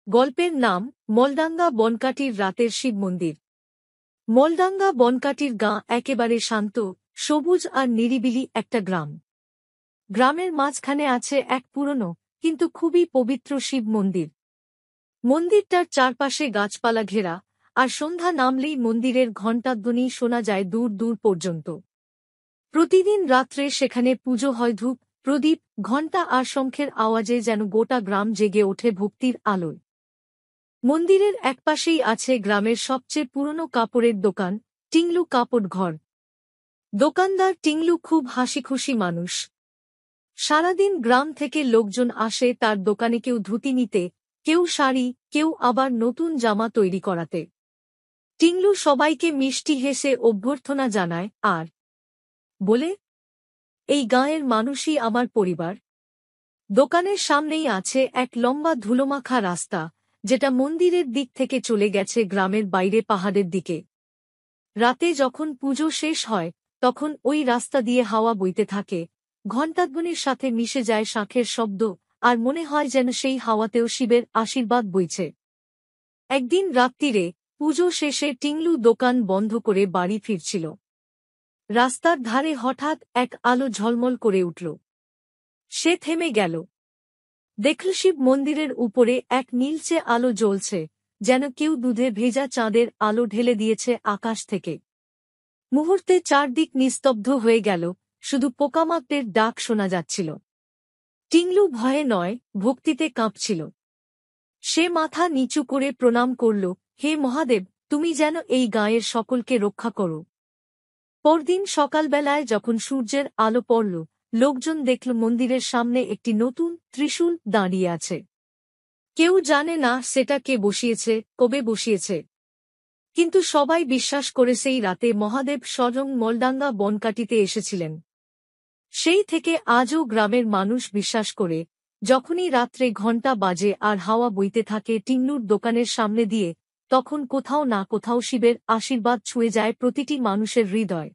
গল্পের নাম মলডাঙ্গা বনকাটির রাতের শিব মন্দির। মলডাঙ্গা বনকাটির গাঁ একেবারে শান্ত, সবুজ আর নিরিবিলি একটা গ্রাম। গ্রামের মাঝখানে আছে এক পুরনো কিন্তু খুবই পবিত্র শিব মন্দির। মন্দিরটার চারপাশে গাছপালা ঘেরা, আর সন্ধ্যা নামলেই মন্দিরের ঘণ্টাধ্বনি শোনা যায় দূর দূর পর্যন্ত। প্রতিদিন রাত্রে সেখানে পুজো হয়, ধূপ, প্রদীপ, ঘণ্টা আর শঙ্খের আওয়াজে যেন গোটা গ্রাম জেগে ওঠে ভক্তির আলোয়। মন্দিরের একপাশেই আছে গ্রামের সবচেয়ে পুরনো কাপড়ের দোকান, টিংলু কাপড় ঘর। দোকানদার টিংলু খুব হাসিখুশি মানুষ। সারাদিন গ্রাম থেকে লোকজন আসে তার দোকানে, কেউ ধুতি নিতে, কেউ শাড়ি, কেউ আবার নতুন জামা তৈরি করাতে। টিংলু সবাইকে মিষ্টি হেসে অভ্যর্থনা জানায় আর বলে, এই গাঁয়ের মানুষই আমার পরিবার। দোকানের সামনেই আছে এক লম্বা ধুলোমাখা রাস্তা, যেটা মন্দিরের দিক থেকে চলে গেছে গ্রামের বাইরে পাহাড়ের দিকে। রাতে যখন পুজো শেষ হয় তখন ওই রাস্তা দিয়ে হাওয়া বইতে থাকে, ঘণ্টাধ্বনির সাথে মিশে যায় শাঁখের শব্দ, আর মনে হয় যেন সেই হাওয়াতেও শিবের আশীর্বাদ বইছে। একদিন রাত্তিরে পুজো শেষে টিংলু দোকান বন্ধ করে বাড়ি ফিরছিল। রাস্তার ধারে হঠাৎ এক আলো ঝলমল করে উঠল। সে থেমে গেল। দেখল শিব মন্দিরের উপরে এক নীলচে আলো জ্বলছে, যেন কেউ দুধে ভেজা চাঁদের আলো ঢেলে দিয়েছে আকাশ থেকে। মুহূর্তে চারদিক নিস্তব্ধ হয়ে গেল, শুধু পোকামাকড়ের ডাক শোনা যাচ্ছিল। টিংলু ভয়ে নয়, ভক্তিতে কাঁপছিল। সে মাথা নিচু করে প্রণাম করল, হে মহাদেব, তুমি যেন এই গাঁয়ের সকলকে রক্ষা করো। পরদিন সকালবেলায় যখন সূর্যের আলো পড়ল, লোকজন দেখল মন্দিরের সামনে একটি নতুন ত্রিশূল দাঁড়িয়ে আছে। কেউ জানে না সেটা কে বসিয়েছে, কবে বসিয়েছে, কিন্তু সবাই বিশ্বাস করে সেই রাতে মহাদেব স্বয়ং মলডাঙ্গা বনকাটিতে এসেছিলেন। সেই থেকে আজও গ্রামের মানুষ বিশ্বাস করে, যখনই রাত্রে ঘণ্টা বাজে আর হাওয়া বইতে থাকে টিংলুর দোকানের সামনে দিয়ে, তখন কোথাও না কোথাও শিবের আশীর্বাদ ছুঁয়ে যায় প্রতিটি মানুষের হৃদয়।